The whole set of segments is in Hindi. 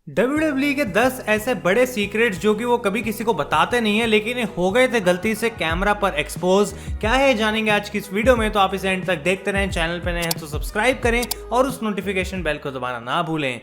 WWE के 10 ऐसे बड़े सीक्रेट्स जो कि वो कभी किसी को बताते नहीं है लेकिन ये हो गए थे गलती से कैमरा पर एक्सपोज। क्या है जानेंगे आज की इस वीडियो में, तो आप इस एंड तक देखते रहें। चैनल पे नए हैं तो सब्सक्राइब करें और उस नोटिफिकेशन बेल को दबाना ना भूलें।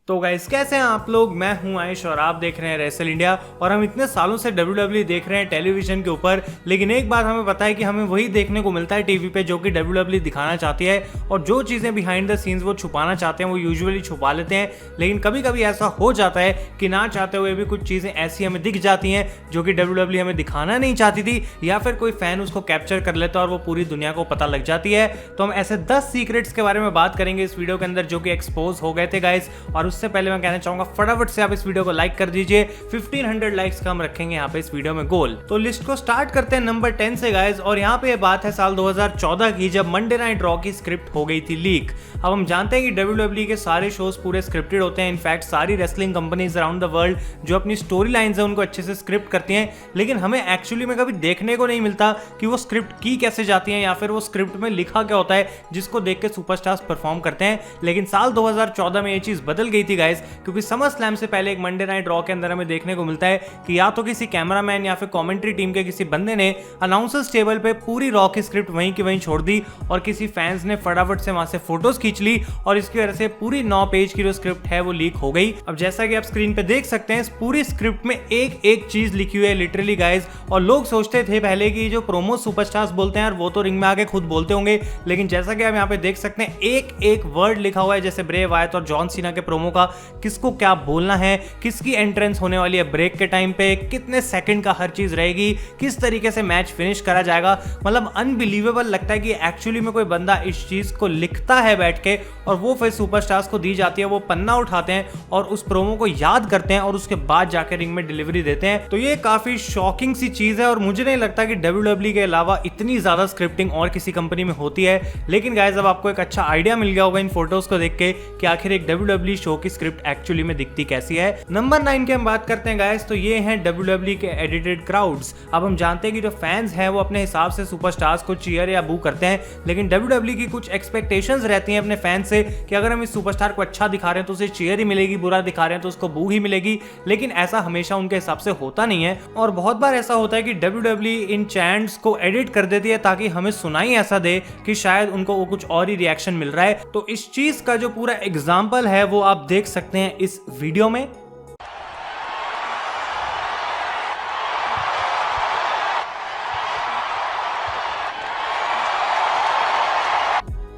तो गाइस कैसे हैं आप लोग, मैं हूं आयुष और आप देख रहे हैं रेसल इंडिया। और हम इतने सालों से WWE देख रहे हैं टेलीविजन के ऊपर, लेकिन एक बात हमें पता है कि हमें वही देखने को मिलता है टीवी पे जो कि WWE दिखाना चाहती है। और जो चीज़ें बिहाइंड द सीन्स वो छुपाना चाहते हैं वो यूजुअली छुपा लेते हैं। लेकिन कभी कभी ऐसा हो जाता है कि ना चाहते हुए भी कुछ चीज़ें ऐसी हमें दिख जाती हैं जो कि WWE हमें दिखाना नहीं चाहती थी, या फिर कोई फैन उसको कैप्चर कर लेता है और वो पूरी दुनिया को पता लग जाती है। तो हम ऐसे 10 सीक्रेट्स के बारे में बात करेंगे इस वीडियो के अंदर जो कि एक्सपोज हो गए थे गाइस। और उससे पहले मैं कहना चाहूंगा फटाफट से आप इस वीडियो को लाइक कर दीजिए। 1500 लाइक्स का हम रखेंगे यहाँ पे इस वीडियो में गोल। तो लिस्ट को स्टार्ट करते हैं नंबर 10 से गाइस। और यहाँ पे ये बात है साल 2014 की, जब मंडे नाइट रॉ की स्क्रिप्ट हो गई थी लीक। अब हम जानते हैं कि WWE के सारे शोज पूरे स्क्रिप्टेड होते हैं। इनफैक्ट सारी wrestling companies around the world जो अपनी स्टोरी लाइंस है उनको अच्छे से स्क्रिप्ट करती हैं, लेकिन हमें एक्चुअली में कभी देखने को नहीं मिलता कि वो स्क्रिप्ट की कैसे जाती है या फिर वो स्क्रिप्ट में लिखा क्या होता है जिसको देख के सुपरस्टार्स परफॉर्म करते हैं। लेकिन साल 2014 में ये चीज बदल गई थी गाइस, क्योंकि समर स्लैम से पहले एक मंडे नाइट रॉ के अंदर हमें देखने को मिलता है कि या तो किसी कैमरामैन या फिर कमेंट्री टीम के किसी बंदे ने अनाउंसर्स टेबल पे पूरी रॉ की स्क्रिप्ट वहीं की वहीं छोड़ दी और किसी फैंस ने फटाफट से वहां से फोटोज खींच ली और इसकी वजह से पूरी 9 पेज की जो स्क्रिप्ट है वो लीक हो गई। अब जैसा कि आप स्क्रीन पे देख सकते हैं इस पूरी स्क्रिप्ट में एक एक चीज लिखी हुई है लिटरली गाइज। और लोग सोचते थे पहले कि जो प्रोमो सुपरस्टार्स बोलते हैं यार वो तो रिंग में आके खुद बोलते होंगे, लेकिन जैसा कि आप यहाँ पे देख सकते हैं एक एक वर्ड लिखा हुआ है। जैसे ब्रे वायत और जॉन सीना के प्रोमो का किसको क्या बोलना है, किसकी एंट्रेंस होने वाली है ब्रेक के टाइम पे, कितने सेकंड का हर चीज रहेगी, किस तरीके से मैच फिनिश करा जाएगा। मतलब अनबिलीवेबल लगता है कि एक्चुअली में कोई बंदा इस चीज को लिखता है बैठ के और वो फिर सुपरस्टार्स को दी जाती है। वो पन्ना उठाते हैं और उस प्रोमो को याद करते हैं और उसके बाद जाके रिंग में डिलीवरी देते हैं। तो ये काफी शॉकिंग सी चीज है और मुझे नहीं लगता कि WWE के अलावा इतनी ज्यादा स्क्रिप्टिंग और किसी कंपनी में होती है। लेकिन गाइस अब आपको एक अच्छा आइडिया मिल गया होगा इन फोटोज को देख के कि आखिर एक WWE शो की स्क्रिप्ट एक्चुअली में दिखती कैसी है। नंबर 9 की हम बात करते हैं गाइस, तो ये हैं WWE के एडिटेड क्राउड्स। अब हम जानते हैं कि जो फैंस हैं वो अपने हिसाब से सुपरस्टार्स को चीयर या बू करते हैं, लेकिन WWE की कुछ एक्सपेक्टेशंस रहती हैं अपने फैंस से कि अगर हम इस सुपरस्टार को अच्छा दिखा रहे हैं तो उसे चीयर ही मिलेगी, बुरा दिखा रहे हैं तो उसको बू ही मिलेगी। लेकिन ऐसा हमेशा उनके हिसाब से होता नहीं है और बहुत बार ऐसा होता है कि WWE इन चैंट्स को एडिट कर देती है ताकि हमें सुनाई ऐसा दे कि शायद उनको वो कुछ और ही रिएक्शन मिल रहा है। तो इस चीज का जो पूरा एग्जाम्पल है वो आप देख सकते हैं इस वीडियो में।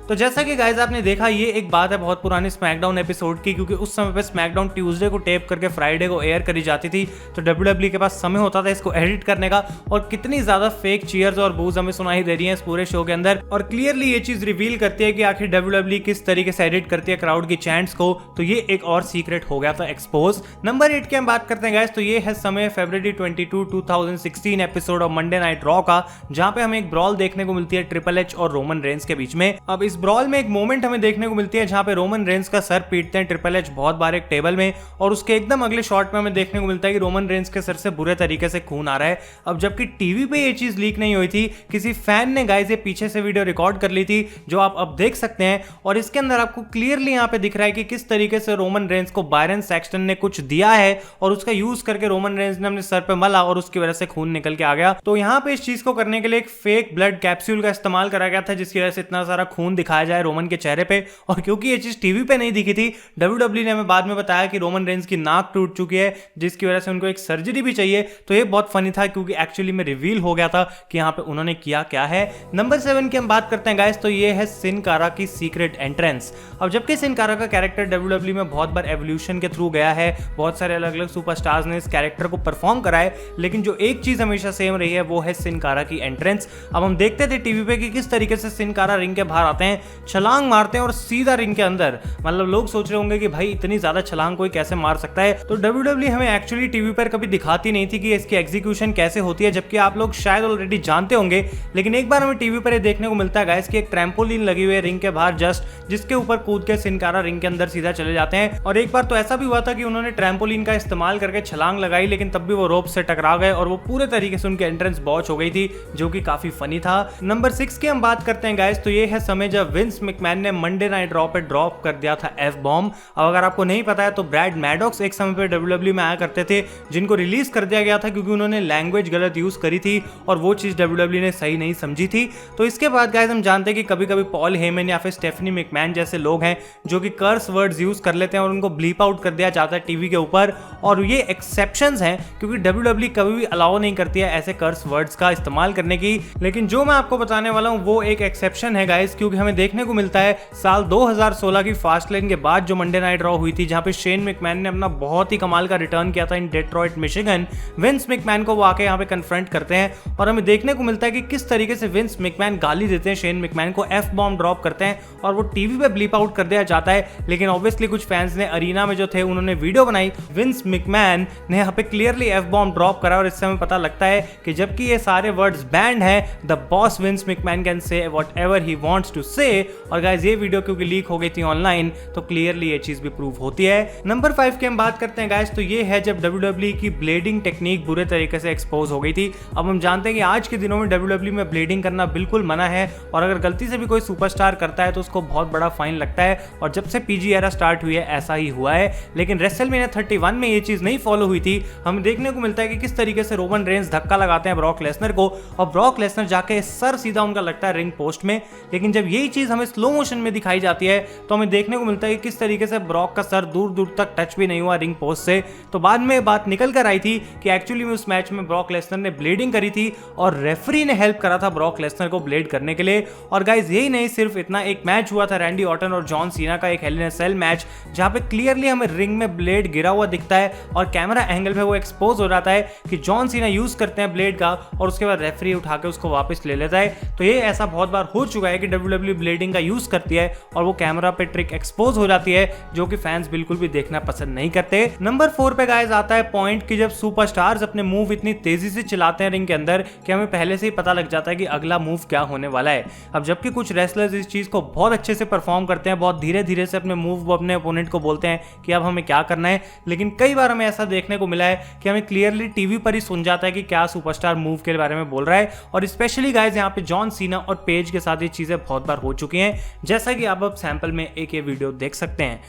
तो जैसा कि गाइज आपने देखा, ये एक बात है बहुत पुरानी स्मैकडाउन एपिसोड की, क्योंकि उस समय पे स्मैकडाउन ट्यूसडे को टेप करके फ्राइडे को एयर करी जाती थी। तो WWE के पास समय होता था इसको एडिट करने का। और कितनी ज्यादा फेक चीयर्स और बूज हमें सुनाई दे रही है इस पूरे शो के अंदर। और क्लियरली ये चीज रिवील करती है कि आखिर WWE किस तरीके से एडिट करती है क्राउड की चैंट्स को। तो ये एक और सीक्रेट हो गया था एक्सपोज। नंबर 8 की हम बात करते हैं गाइज, तो ये है समय फरवरी 22, 2016 episode of Monday night raw का, जहां पे हमें एक ब्रॉल देखने को मिलती है ट्रिपल एच और रोमन रेंस के बीच में। अब इस ब्रॉल में एक मोमेंट हमें देखने को मिलती है जहां पे रोमन रेंस का सर पीटते हैं ट्रिपल एच बहुत बार एक टेबल में, और उसके एकदम अगले शॉट में हमें देखने को मिलता है कि रोमन रेंस के सर से बुरे तरीके से खून आ रहा है। अब जबकि टीवी पे ये चीज लीक नहीं हुई थी, किसी फैन ने गाइस ये पीछे से वीडियो रिकॉर्ड कर ली थी जो आप अब देख सकते हैं। और इसके अंदर आपको क्लियरली यहाँ पे दिख रहा है कि किस तरीके से रोमन रेंस को बायरन सैक्सटन ने कुछ दिया है और उसका यूज करके रोमन रेंस ने अपने सर पे मला और उसकी वजह से खून निकल के आ गया। तो यहाँ पे इस चीज को करने के लिए एक फेक ब्लड कैप्सूल का इस्तेमाल करा गया था जिसकी वजह से इतना सारा खून दिखाया जाए रोमन के चेहरे पे। और क्योंकि ये चीज टीवी पे नहीं दिखी थी, WWE ने हमें बाद में बताया कि रोमन रेंस की नाक टूट चुकी है जिसकी वजह से उनको एक सर्जरी भी चाहिए। तो ये बहुत फनी था क्योंकि एक्चुअली में रिवील हो गया था कि यहाँ पे उन्होंने किया क्या है। नंबर 7 की हम बात करते हैं गाइस, तो ये है सिन कारा की सीक्रेट एंट्रेंस। अब जबकि सिन कारा का कैरेक्टर WWE में बहुत बार एवोल्यूशन के थ्रू गया है, बहुत सारे अलग अलग सुपरस्टार्स ने इस कैरेक्टर को परफॉर्म करा है, लेकिन जो एक चीज हमेशा सेम रही है वो है सिन कारा की एंट्रेंस। अब हम देखते थे टीवी पे कि किस तरीके से सिन कारा रिंग के बाहर आते हैं हैं, छलांग मारते हैं और सीधा रिंग के अंदर। मतलब लोग सोच रहे होंगे कि भाई इतनी ज्यादा छलांग कोई कैसे मार सकता है। तो WWE हमें एक्चुअली टीवी पर कभी दिखाती नहीं थी कि इसकी एग्जीक्यूशन कैसे होती है, जबकि आप लोग शायद ऑलरेडी जानते होंगे। लेकिन एक बार हमें टीवी पर देखने को मिलता है गाइस कि एक ट्रैम्पोलिन लगी हुई है रिंग के बाहर जस्ट, जिसके ऊपर कूद के सिन कारा रिंग के अंदर सीधा चले जाते हैं। और एक बार तो ऐसा भी हुआ था कि उन्होंने ट्रैम्पोलिन का इस्तेमाल करके छलांग लगाई, लेकिन तब भी वो रोप से टकरा गए और वो पूरे तरीके से उनकी एंट्रेंस बॉच हो गई थी, जो कि काफी फनी था। नंबर 6 की हम बात करते हैं गाइस, तो ये है समय जब विंस मैकमैन ने मंडे नाइट रॉ पे ड्रॉप कर दिया था एफ बॉम्ब। अब अगर आपको नहीं पता है तो ब्रैड मैडॉक्स एक समय पे WWE में आया करते थे, जिनको रिलीज कर दिया गया था क्योंकि उन्होंने लैंग्वेज गलत यूज करी थी और वो चीज WWE ने सही नहीं समझी थी। तो इसके बाद गाइस हम जानते हैं कि कभी कभी पॉल हेमन या फिर स्टेफनी मैकमैन जैसे लोग हैं जो कि कर्स वर्ड्स यूज कर लेते हैं और उनको ब्लीप आउट कर दिया जाता है टीवी के ऊपर। और ये एक्सेप्शंस हैं क्योंकि WWE कभी भी अलाउ नहीं करती है ऐसे कर्स वर्ड्स का इस्तेमाल करने की। लेकिन जो मैं आपको बताने वाला हूं वो एक एक्सेप्शन है गाइस, क्योंकि हमें देखने को मिलता है साल 2016 की फास्टलेन के बाद जो मंडे नाइट रॉ हुई थी, जहां पे शेन मैकमैन ने अपना बहुत ही कमाल का रिटर्न किया था इन डेट्रॉइट मिशिगन। विंस मैकमैन को वो आके यहाँ पे कन्फ्रंट करते हैं और हमें देखने को मिलता है कि किस तरीके से विंस मैकमैन गाली देते हैं शेन मैकमैन को, एफ बॉम्ब ड्रॉप करते हैं और वो टीवी पे ब्लीप आउट कर दिया जाता है। लेकिन ऑब्वियसली कुछ फैंस ने अरीना में जो थे उन्होंने वीडियो बनाई, विंस मैकमैन ने यहाँ पे क्लियरली एफ बॉम्ब ड्रॉप करा और इससे हमें पता लगता है कि जबकि ये सारे वर्ड्स बैंड है, the boss Vince McMahon can say whatever he wants to say. और गाइस ये वीडियो क्योंकि लीक हो गई थी ऑनलाइन तो क्लियरली ये चीज भी प्रूव होती है। नंबर 5 की हम बात करते हैं गाइस, तो ये है जब WWE की ब्लेडिंग टेक्निक बुरे तरीके से एक्सपोज हो गई थी। अब हम जानते हैं कि आज के दिनों में WWE में ब्लेडिंग करना बिल्कुल मना है और अगर गलती से भी कोई सुपरस्टार करता है तो उसको बहुत बड़ा फाइन लगता है और जब से PG एरा स्टार्ट हुई है ऐसा ही हुआ है। लेकिन रेसलमेनिया 31 में ये चीज नहीं फॉलो हुई थी। हमें देखने को मिलता है कि किस तरीके से रोमन रेंस धक्का लगाते हैं ब्रॉक लेसनर को और ब्रॉक लेसनर जाके सर सीधा उनका लगता है रिंग पोस्ट में। लेकिन जब यही चीज हमें स्लो मोशन में दिखाई जाती है तो हमें देखने को मिलता है कि किस तरीके से ब्रॉक का सर दूर दूर तक टच भी नहीं हुआ रिंग पोस्ट से। तो बाद में बात निकल कर आई थी कि एक्चुअली में उस मैच में ब्रॉक लेसनर ने ब्लेडिंग करी थी और रेफरी ने हेल्प करा था ब्रॉक लेसनर को ब्लेड करने के लिए। और गाइस यही नहीं, सिर्फ इतना, एक मैच हुआ था रैंडी ऑर्टन और जॉन सीना का, एक हेल इन अ सेल मैच, जहां पे क्लियरली हमें रिंग में ब्लेड गिरा हुआ दिखता है और कैमरा एंगल पे वो एक्सपोज हो जाता है कि जॉन सीना यूज करते हैं ब्लेड का और उसके बाद रेफरी उठा के उसको वापस ले लेता है। तो ये ऐसा बहुत बार हो चुका है कि WWE ब्लेडिंग का यूज करती है और वो कैमरा पे ट्रिक एक्सपोज हो जाती है, जो कि फैंस बिल्कुल भी देखना पसंद नहीं करते। नंबर 4 पे गाइस आता है पॉइंट कि जब सुपरस्टार्स अपने मूव इतनी तेजी से चलाते हैं रिंग के अंदर कि हमें पहले से ही पता लग जाता है कि अगला मूव क्या होने वाला है। अब जबकि कुछ रेसलर्स इस चीज को बहुत अच्छे से परफॉर्म करते हैं, बहुत धीरे धीरे से अपने मूव अपने ओपोनेंट को बोलते हैं कि अब हमें क्या करना है, लेकिन कई बार हमें ऐसा देखने को मिला है कि हमें क्लियरली टीवी पर ही सुन जाता है कि क्या सुपरस्टार मूव के बारे में बोल रहा है। और स्पेशली गाइस यहाँ पे जॉन सीना और पेज के साथ ये चीजें बहुत बार हो चुकी हैं, जैसा कि आप अब सैंपल में एक ये वीडियो देख सकते हैं।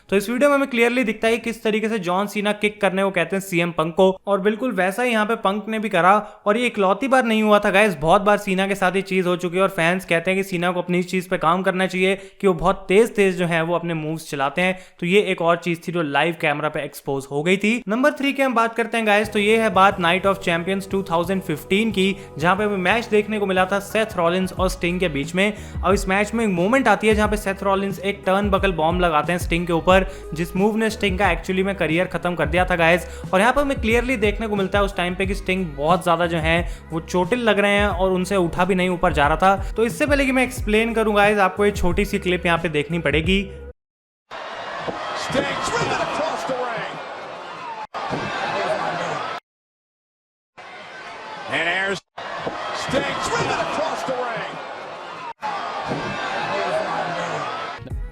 तो इस वीडियो में हमें क्लियरली दिखता है किस तरीके से जॉन सीना किक करने को कहते हैं सीएम पंक को, और बिल्कुल वैसा ही यहाँ पे पंक ने भी करा। और ये इकलौती बार नहीं हुआ था गाइस, बहुत बार सीना के साथ ये चीज हो चुकी है और फैंस कहते हैं कि सीना को अपनी इस चीज पे काम करना चाहिए कि वो बहुत तेज तेज जो है वो अपने मूव्स चलाते हैं। तो ये एक और चीज थी जो लाइव कैमरा पे एक्सपोज हो गई थी। नंबर 3 की हम बात करते हैं गाइस, तो ये है बात नाइट ऑफ चैंपियंस 2015 की, जहां पे हमें मैच देखने को मिला था सेथ रॉलिंस और स्टिंग के बीच में। और इस मैच में एक मोमेंट आती है जहां पे सेथ रॉलिंस एक टर्न बकल बॉम्ब लगाते हैं स्टिंग के ऊपर, जिस मूव ने स्टिंग का एक्चुअली में करियर खत्म कर दिया था गाइस। और यहाँ पर हमें क्लियरली देखने को मिलता है उस टाइम पे कि स्टिंग बहुत ज्यादा जो है वो चोटिल लग रहे हैं और उनसे उठा भी नहीं ऊपर जा रहा था। तो इससे पहले कि मैं एक्सप्लेन करूं गाइस, आपको एक छोटी सी क्लिप यहाँ पे देखनी पड़ेगी।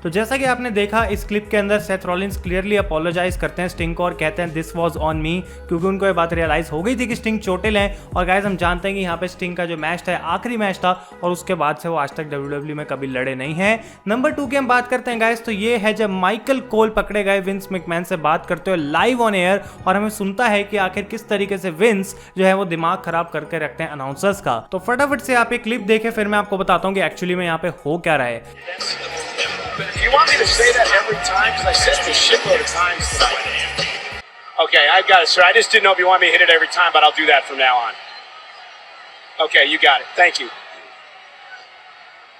तो जैसा कि आपने देखा इस क्लिप के अंदर सेथ रॉलिंस क्लियरली अपोलोजाइज करते हैं स्टिंग को और कहते हैं दिस वाज ऑन मी, क्योंकि उनको ये बात रियलाइज हो गई थी कि स्टिंग चोटिल है। और गाइस हम जानते हैं कि यहाँ पे स्टिंग का जो मैच था आखिरी मैच था और उसके बाद से वो आज तक WWE में कभी लड़े नहीं है। नंबर 2 की हम बात करते हैं गाइस, तो ये है जब माइकल कोल पकड़े गए विंस मैकमैन से बात करते हुए लाइव ऑन एयर, और हमें सुनता है कि आखिर किस तरीके से विंस जो है वो दिमाग खराब करके रखते हैं अनाउंसर्स का। तो फटाफट से आप ये क्लिप देखें, फिर मैं आपको बताता हूँ कि एक्चुअली में यहाँ पे हो क्या रहा है। Do you want me to say that every time? Because I said it a shitload of times tonight. Okay, I got it, sir. I just didn't know if you want me to hit it every time, but I'll do that from now on. Okay, you got it. Thank you.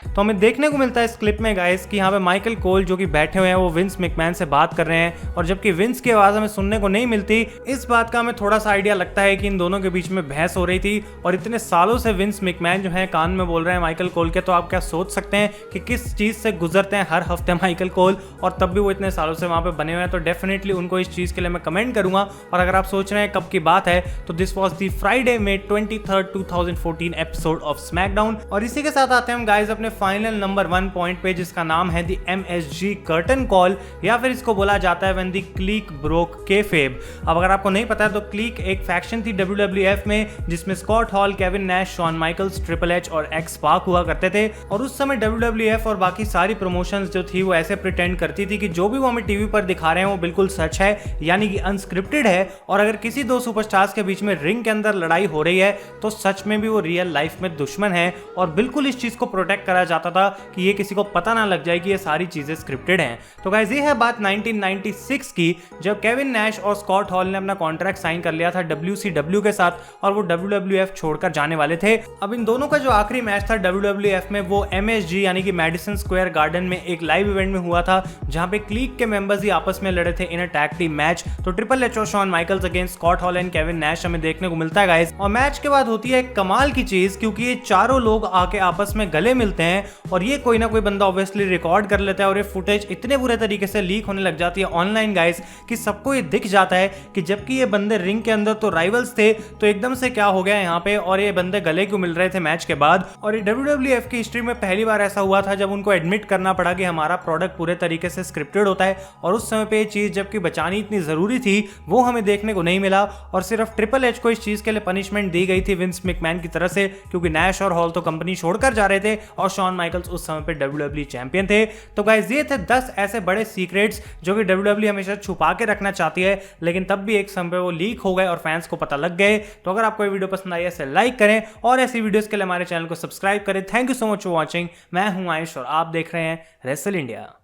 तो हमें देखने को मिलता है इस क्लिप में गाइस कि यहाँ पे माइकल कोल जो कि बैठे हुए हैं वो विंस मैकमैन से बात कर रहे हैं, और जबकि विंस की आवाज हमें सुनने को नहीं मिलती। इस बात का हमें थोड़ा सा आइडिया लगता है कि इन दोनों के बीच में बहस हो रही थी, और इतने सालों से विंस मैकमैन जो है कान में बोल रहे हैं माइकल कोल के। तो आप क्या सोच सकते हैं कि किस चीज से गुजरते हैं हर हफ्ते माइकल कोल, और तब भी वो इतने सालों से वहां पे बने हुए हैं। तो डेफिनेटली उनको इस चीज के लिए मैं कमेंट करूंगा। और अगर आप सोच रहे हैं कब की बात है, तो दिस वाज द फ्राइडे में 23 2014 एपिसोड ऑफ स्मैकडाउन। और इसी के साथ आते हैं हम गाइस अपने फाइनल नंबर 1 पॉइंट पे, जिसका नाम है द MSG कर्टन कॉल, या फिर इसको बोला जाता है व्हेन द क्लीक ब्रोक केफेब। अब अगर आपको नहीं पता है तो क्लीक एक फैक्शन थी WWF में, जिसमें Scott Hall, Kevin Nash, Shawn Michaels, triple H और एक्स पाक हुआ करते थे। और उस समय WWF और बाकी सारी प्रमोशंस जो थी वो ऐसे प्रिटेंड करती थी कि जो भी वो हमें टीवी पर दिखा रहे हैं वो बिल्कुल सच है, यानी कि अनस्क्रिप्टेड है। और अगर किसी दो सुपरस्टार्स के बीच में रिंग के अंदर लड़ाई हो रही है तो सच में भी वो रियल लाइफ में दुश्मन है, और बिल्कुल इस चीज को प्रोटेक्ट करा जाता था कि ये किसी को पता ना लग जाए कि ये सारी चीजें स्क्रिप्टेड हैं। तो गाइस ये है बात 1996 की, जब केविन नैश और स्कॉट हॉल ने अपना कॉन्ट्रैक्ट साइन कर लिया था WCW के साथ, और वो WWF छोड़कर जाने वाले थे। अब इन दोनों का जो आखिरी मैच था WWF में वो MSG यानी कि मैडिसन स्क्वायर गार्डन में एक लाइव इवेंट में हुआ था, जहां पे क्लीक के मेंबर्स ही आपस में लड़े थे in a tag team match. तो ट्रिपल एच और Shawn Michaels against Scott Hall and Kevin Nash हमें देखने को मिलता है गाइस। और मैच के बाद होती है कमाल की चीज, क्योंकि ये चारों लोग आके आपस में गले मिलते हैं, और ये कोई ना कोई बंदा ऑब्वियसली रिकॉर्ड कर लेता है, और ये फुटेज इतने बुरे तरीके से लीक होने लग जाती है ऑनलाइन गाइस कि सबको ये दिख जाता है कि जबकि ये बंदे रिंग के अंदर तो राइवल्स थे, तो एकदम से क्या हो गया यहाँ पे, और ये बंदे गले क्यों मिल रहे थे मैच के बाद। और ये WWF की हिस्ट्री में पहली बार ऐसा हुआ था जब उनको एडमिट करना पड़ा कि हमारा प्रोडक्ट पूरे तरीके से स्क्रिप्टेड होता है, और उस समय पे ये चीज जबकि बचानी इतनी जरूरी थी वो हमें देखने को नहीं मिला। और सिर्फ ट्रिपल एच को इस चीज के लिए पनिशमेंट दी गई थी विंस मैकमैन की तरफ से, क्योंकि नैश और हॉल तो कंपनी छोड़कर जा रहे थे, और शॉन माइकल्स उस समय पे WWE चैंपियन थे। तो गाइस ये थे 10 ऐसे बड़े सीक्रेट्स जो कि WWE हमेशा छुपा के रखना चाहती है, लेकिन तब भी एक समय पे वो लीक हो गए और फैंस को पता लग गए। तो अगर आपको ये वीडियो पसंद आई है इसे लाइक करें, और ऐसी वीडियोस के लिए हमारे चैनल को सब्सक्राइब करें। Thank you so much for watching. मैं हूं आयुष और आप देख रहे हैं रेसल इंडिया।